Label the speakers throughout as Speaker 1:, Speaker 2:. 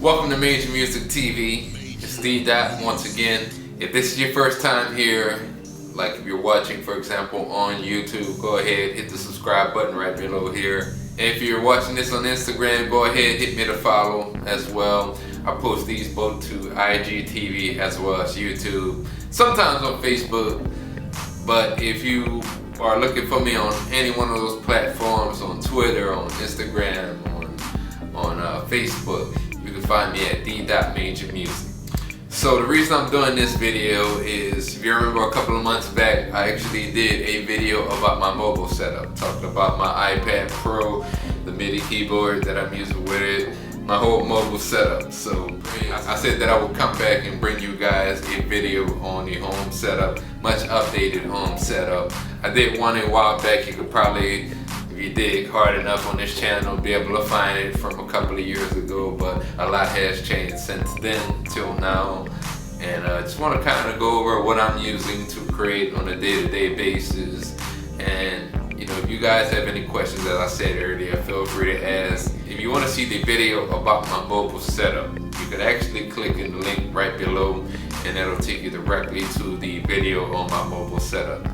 Speaker 1: Welcome to Major Music TV. It's D Dot once again. If this is your first time here, like if you're watching, for example, on YouTube, go ahead, hit the subscribe button right below here. And if you're watching this on Instagram, go ahead, hit me to follow as well. I post these both to IGTV as well as YouTube, sometimes on Facebook. But if you are looking for me on any one of those platforms, on Twitter, on Instagram, on Facebook, you can find me at d.majormusic. So the reason I'm doing this video is, if you remember a couple of months back, I actually did a video about my mobile setup, talking about my iPad Pro, the MIDI keyboard that I'm using with it, my whole mobile setup. So I said that I would come back and bring you guys a video on the home setup, much updated home setup. I did one a while back. You could probably, if you dig hard enough on this channel, be able to find it from a couple of years ago, but a lot has changed since then till now. And I just want to kind of go over what I'm using to create on a day-to-day basis. And you know, if you guys have any questions, as I said earlier, feel free to ask. If you want to see the video about my mobile setup, you can actually click in the link right below and that'll take you directly to the video on my mobile setup.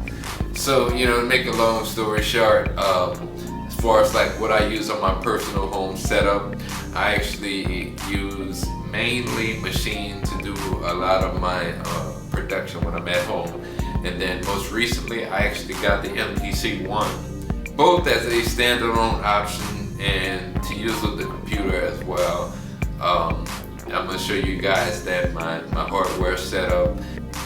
Speaker 1: So, you know, to make a long story short, as far as like what I use on my personal home setup, I actually use mainly Maschine to do a lot of my production when I'm at home. And then most recently, I actually got the MPC-1, both as a standalone option and to use with the computer as well. I'm gonna show you guys that my hardware setup,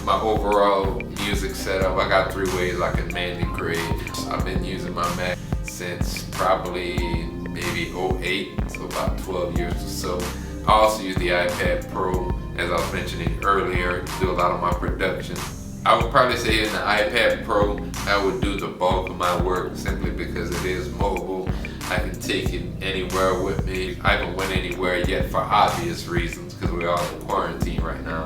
Speaker 1: my overall music setup. I got 3 ways I can mainly create. I've been using my Mac since probably maybe 08, so about 12 years or so. I also use the iPad Pro, as I was mentioning earlier, to do a lot of my production. I would probably say in the iPad Pro, I would do the bulk of my work simply because it is mobile. I can take it anywhere with me. I haven't went anywhere yet for obvious reasons because we're all in quarantine right now.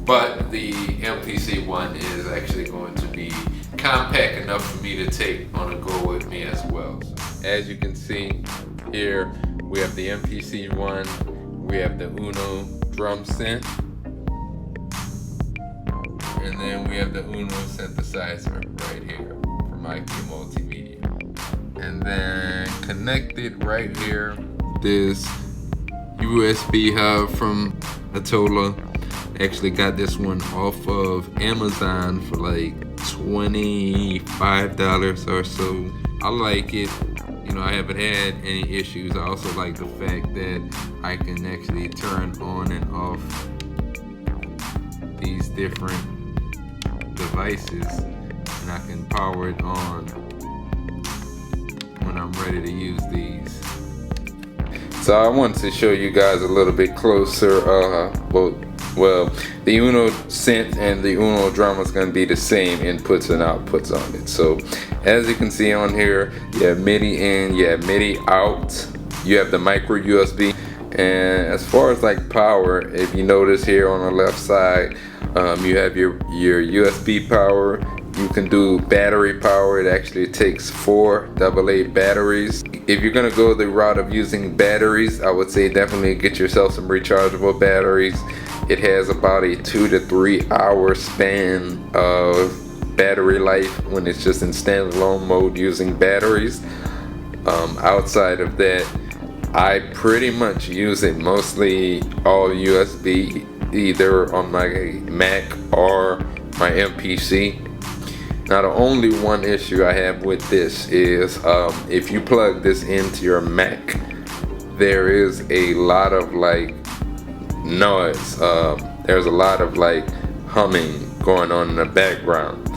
Speaker 1: But the MPC-1 is actually going to be compact enough for me to take on a go with me as well. So, as you can see here, we have the MPC-1, we have the Uno drum synth, and then we have the Uno synthesizer right here from IK Multimedia. And then connected right here, this USB hub from Atola. Actually got this one off of Amazon for like $25 or so. I like it. You know, I haven't had any issues. I also like the fact that I can actually turn on and off these different devices, and I can power it on when I'm ready to use these. So I wanted to show you guys a little bit closer the Uno synth and the Uno drum is going to be the same inputs and outputs on it. So as you can see on here, you have MIDI in, you have MIDI out, you have the micro USB. And as far as like power, if you notice here on the left side, you have your USB power. You can do battery power. It actually takes 4 AA batteries. If you're gonna go the route of using batteries, I would say definitely get yourself some rechargeable batteries. It has about a 2 to 3 hour span of battery life when it's just in standalone mode using batteries. Outside of that, I pretty much use it mostly all USB, either on my Mac or my MPC. Now the only one issue I have with this is if you plug this into your Mac, there is a lot of like noise. There's a lot of like humming going on in the background.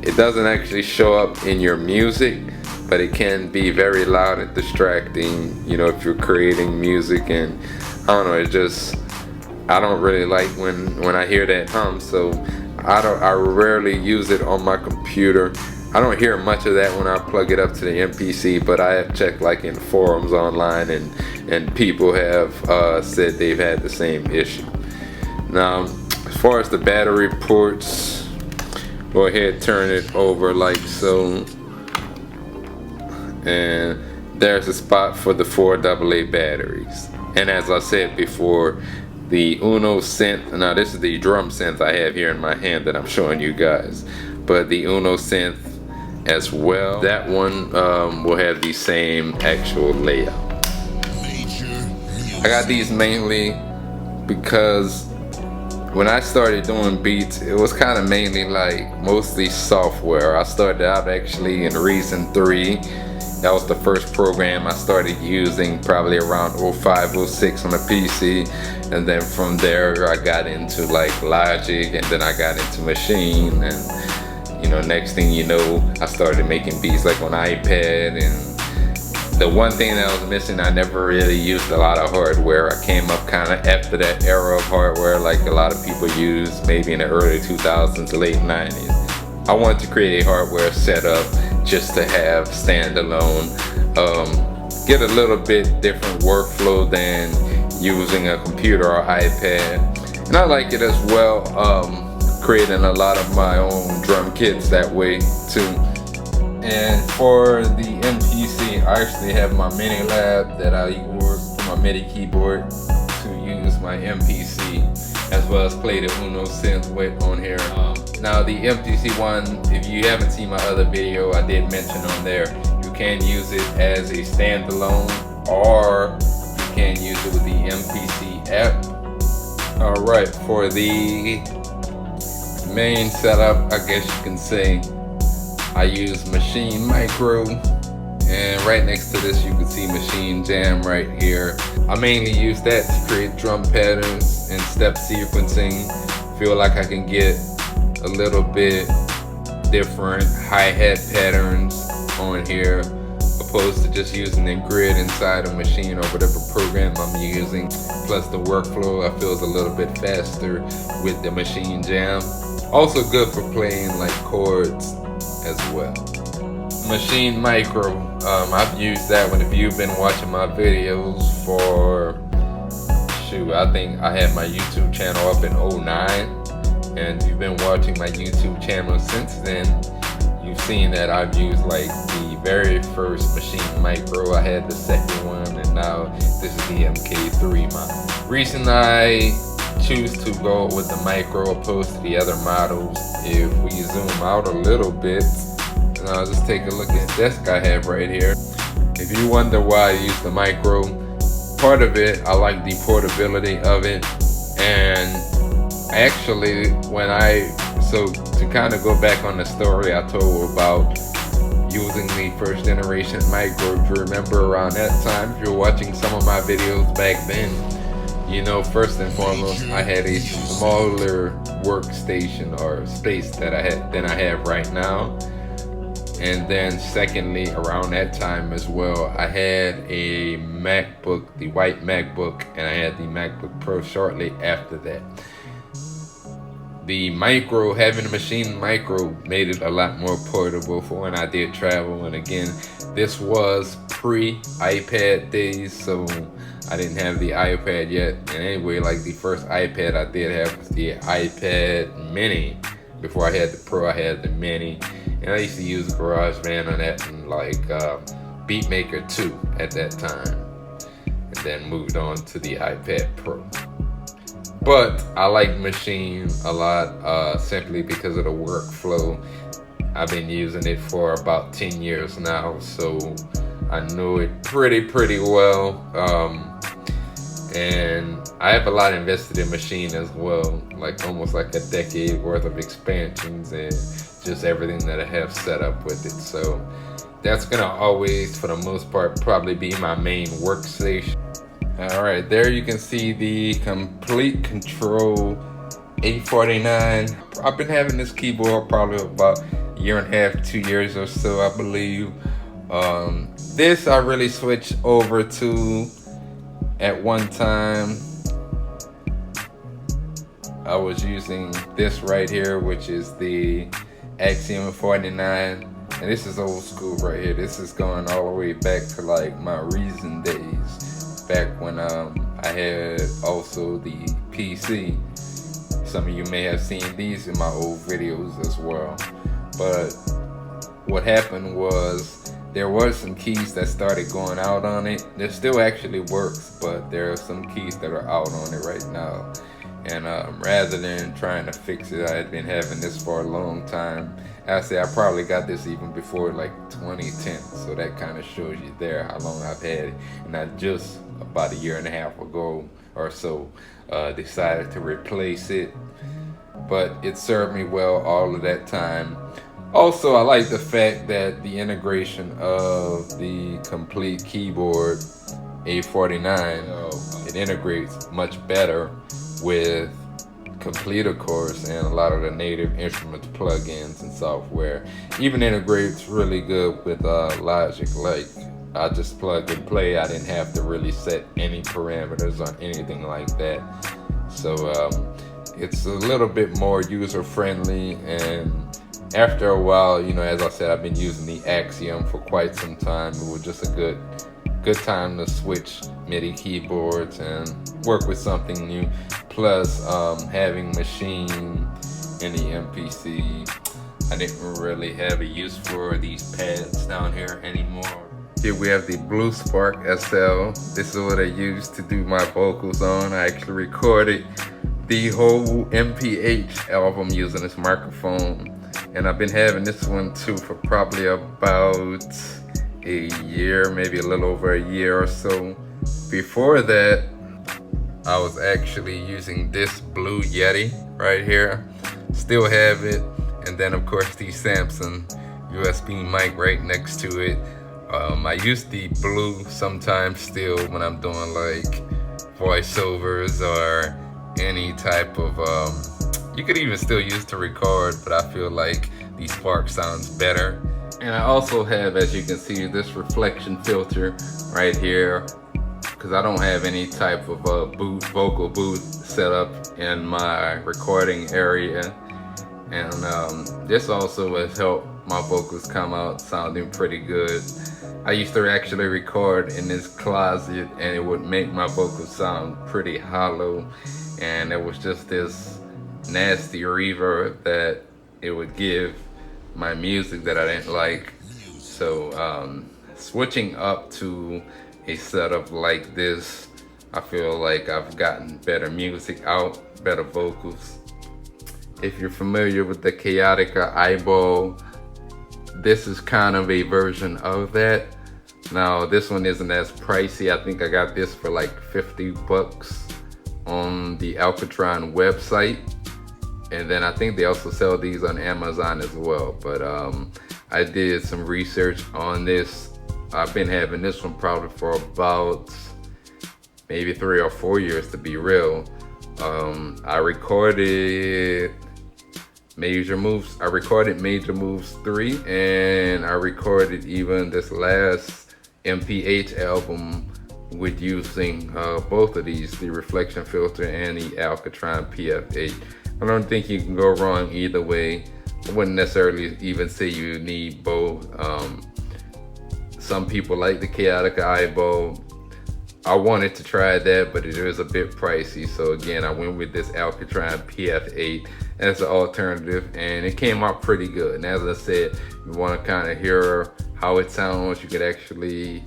Speaker 1: It doesn't actually show up in your music, but it can be very loud and distracting, you know, if you're creating music. And I don't know, I don't really like when I hear that hum, so I rarely use it on my computer. I don't hear much of that when I plug it up to the MPC, but I have checked like in forums online and people have said they've had the same issue. Now, as far as the battery ports, go ahead, turn it over like so. And there's a spot for the 4 AA batteries. And as I said before, the Uno synth, now this is the drum synth I have here in my hand that I'm showing you guys, but the Uno synth as well, that one will have the same actual layout. I got these mainly because when I started doing beats, it was kind of mainly like mostly software. I started out actually in Reason 3. That was the first program I started using, probably around 05, 06 on a PC. And then from there I got into like Logic, and then I got into Maschine, and you know, next thing you know, I started making beats like on iPad. And the one thing that was missing, I never really used a lot of hardware. I came up kind of after that era of hardware like a lot of people use, maybe in the early 2000s, late 90s. I wanted to create a hardware setup just to have standalone, get a little bit different workflow than using a computer or iPad. And I like it as well, creating a lot of my own drum kits that way too. And for the MPC, I actually have my Minilab that I use for my MIDI keyboard to use my MPC, as well as play the Uno synth with on here. Now the MPC one, if you haven't seen my other video, I did mention on there, you can use it as a standalone, or you can use it with the MPC app. Alright, for the main setup, I guess you can say, I use Maschine Mikro, and right next to this you can see Maschine Jam right here. I mainly use that to create drum patterns and step sequencing. Feel like I can get a little bit different hi-hat patterns on here, opposed to just using the grid inside of Maschine or whatever program I'm using. Plus the workflow, I feel is a little bit faster with the Maschine Jam. Also good for playing like chords as well. Maschine Mikro, I've used that one. If you've been watching my videos for, shoot, I think I had my YouTube channel up in 09, and you've been watching my YouTube channel since then, you've seen that I've used like the very first Maschine Mikro. I had the second one, and now this is the MK3 model. Reason I choose to go with the Mikro opposed to the other models, if we zoom out a little bit, and I'll just take a look at this desk I have right here. If you wonder why I use the Mikro, part of it, I like the portability of it. And actually, so to kind of go back on the story I told about using the first generation Mikro, if you remember around that time, if you're watching some of my videos back then, you know, first and foremost, I had a smaller workstation or space than I have right now. And then secondly, around that time as well, I had a MacBook, the white MacBook, and I had the MacBook Pro shortly after that. The Mikro, having a Maschine Mikro, made it a lot more portable for when I did travel. And again, this was pre-iPad days, so I didn't have the iPad yet. And anyway, like the first iPad I did have was the iPad Mini. Before I had the Pro, I had the Mini. And I used to use GarageBand on that, and like Beatmaker 2 at that time. And then moved on to the iPad Pro. But I like Maschine a lot, simply because of the workflow. I've been using it for about 10 years now, so I know it pretty well. And I have a lot invested in Maschine as well, like almost like a decade worth of expansions and just everything that I have set up with it. So that's gonna always, for the most part, probably be my main workstation. Alright, there you can see the Komplete Kontrol 849. I've been having this keyboard probably about a year and a half, 2 years or so, I believe. This I really switched over to at one time. I was using this right here, which is the Axiom 49, and this is old school right here. This is going all the way back to like my Reason days, back when I had also the PC. Some of you may have seen these in my old videos as well. But what happened was there was some keys that started going out on it. It still actually works, but there are some keys that are out on it right now. And rather than trying to fix it, I had been having this for a long time. Actually, I probably got this even before like 2010, so that kind of shows you there how long I've had it. And I just about a year and a half ago or so decided to replace it, but it served me well all of that time. Also, I like the fact that the integration of the Complete keyboard A49, it integrates much better with Complete, of course, and a lot of the native Instruments plugins and software. Even integrates really good with Logic. Like, I just plug and play. I didn't have to really set any parameters or anything like that. So it's a little bit more user friendly, and after a while, you know, as I said, I've been using the Axiom for quite some time. It was just a good time to switch MIDI keyboards and work with something new. Plus, having Maschine in the MPC, I didn't really have a use for these pads down here anymore. Here we have the Blue Spark SL. This is what I use to do my vocals on. I actually recorded the whole MPH album using this microphone. And I've been having this one too for probably about a year, maybe a little over a year or so. Before that, I was actually using this Blue Yeti right here. Still have it. And then of course the Samsung USB mic right next to it. I use the Blue sometimes still when I'm doing like voiceovers or any type of, you could even still use to record, but I feel like the Spark sounds better. And I also have, as you can see, this reflection filter right here, because I don't have any type of vocal booth set up in my recording area. And this also has helped my vocals come out sounding pretty good. I used to actually record in this closet and it would make my vocals sound pretty hollow, and it was just this nasty reverb that it would give my music that I didn't like. So switching up to a setup like this, I feel like I've gotten better music out, better vocals. If you're familiar with the Chaotica eyeball, this is kind of a version of that. Now this one isn't as pricey. I think I got this for like 50 bucks on the Alcatron website. And then I think they also sell these on Amazon as well. But I did some research on this. I've been having this one probably for about maybe 3 or 4 years to be real. I recorded Major Moves. I recorded Major Moves 3, and I recorded even this last MPH album with using both of these, the reflection filter and the Alcatron PF8. I don't think you can go wrong either way. I wouldn't necessarily even say you need both. Some people like the Chaotica eyeball. I wanted to try that, but it is a bit pricey. So again, I went with this Alcatron PF8 as an alternative, and it came out pretty good. And as I said, you want to kind of hear how it sounds, you could actually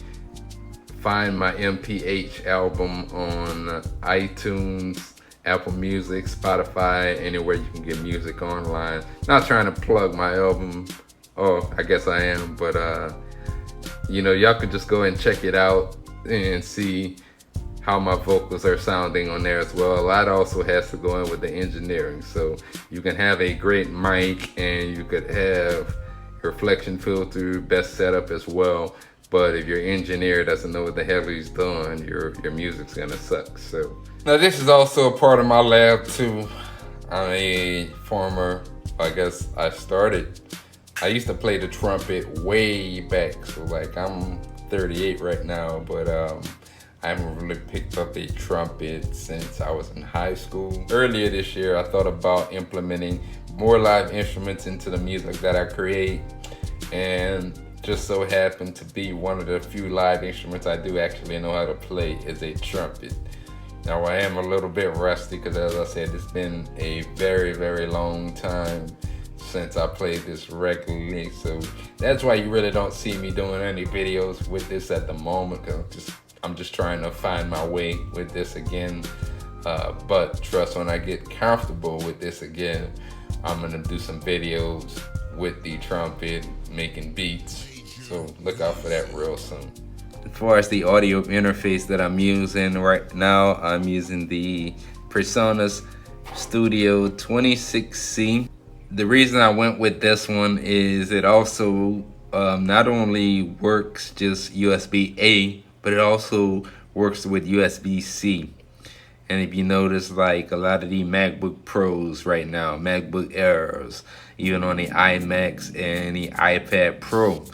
Speaker 1: find my MPH album on iTunes, Apple Music, Spotify, anywhere you can get music online. Not trying to plug my album. Oh, I guess I am, but you know, y'all could just go and check it out and see how my vocals are sounding on there as well. A lot also has to go in with the engineering. So you can have a great mic and you could have reflection filter, best setup as well. But if your engineer doesn't know what the hell he's doing, your music's gonna suck. So now this is also a part of my lab too. I'm a former, I used to play the trumpet way back. So like I'm 38 right now, but I haven't really picked up a trumpet since I was in high school. Earlier this year, I thought about implementing more live instruments into the music that I create, and just so happened to be one of the few live instruments I do actually know how to play is a trumpet. Now I am a little bit rusty because, as I said, it's been a very, very long time since I played this regularly, so that's why you really don't see me doing any videos with this at the moment, because I'm just trying to find my way with this again. But trust, when I get comfortable with this again, I'm gonna do some videos with the trumpet making beats, so look out for that real soon. As far as the audio interface that I'm using right now, I'm using the PreSonus Studio 26C. The reason I went with this one is it also not only works just USB-A, but it also works with USB-C. And if you notice, like a lot of the MacBook Pros right now, MacBook Airs, even on the iMacs and the iPad Pro,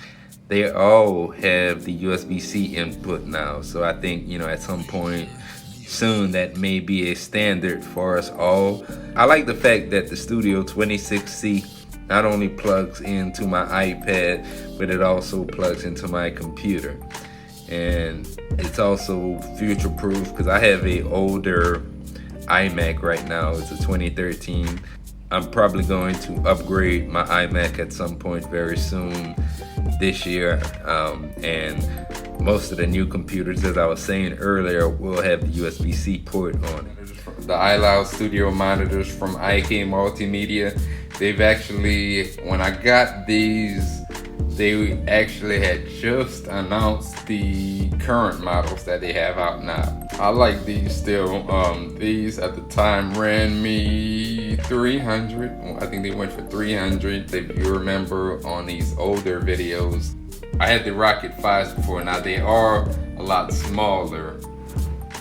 Speaker 1: they all have the USB-C input now. So I think, you know, at some point soon that may be a standard for us all. I like the fact that the Studio 26C not only plugs into my iPad, but it also plugs into my computer. And it's also future proof because I have a older iMac right now. It's a 2013. I'm probably going to upgrade my iMac at some point very soon this year, and most of the new computers, as I was saying earlier, will have the USB-C port on it. The iLoud Studio monitors from IK Multimedia, they've actually, when I got these, they actually had just announced the current models that they have out now. I like these still. These at the time ran me 300. I think they went for 300. If you remember on these older videos, I had the Rocket 5s before. Now they are a lot smaller,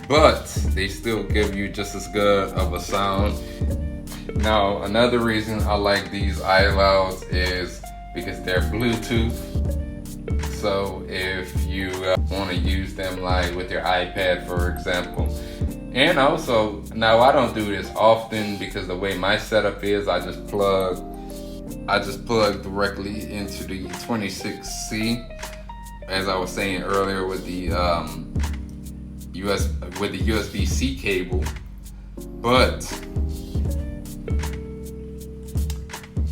Speaker 1: but they still give you just as good of a sound. Now another reason I like these iLouds is because they're Bluetooth. So if you want to use them like with your iPad, for example. And also, now I don't do this often because the way my setup is, I just plug directly into the 26C, as I was saying earlier, with the USB-C cable. But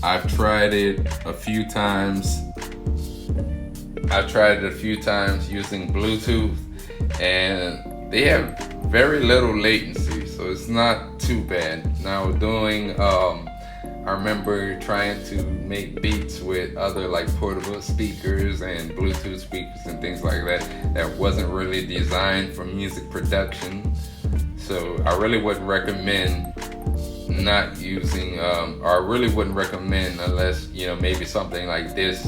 Speaker 1: I've tried it a few times. Using Bluetooth, and they have very little latency, so it's not too bad. Now doing, I remember trying to make beats with other like portable speakers and Bluetooth speakers and things like that that wasn't really designed for music production. So I really wouldn't recommend not using, or I really wouldn't recommend, unless, you know, maybe something like this,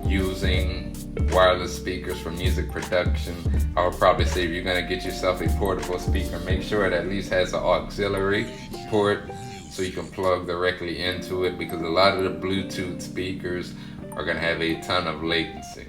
Speaker 1: using wireless speakers for music production. I would probably say if you're gonna get yourself a portable speaker, make sure it at least has an auxiliary port so you can plug directly into it, because a lot of the Bluetooth speakers are gonna have a ton of latency.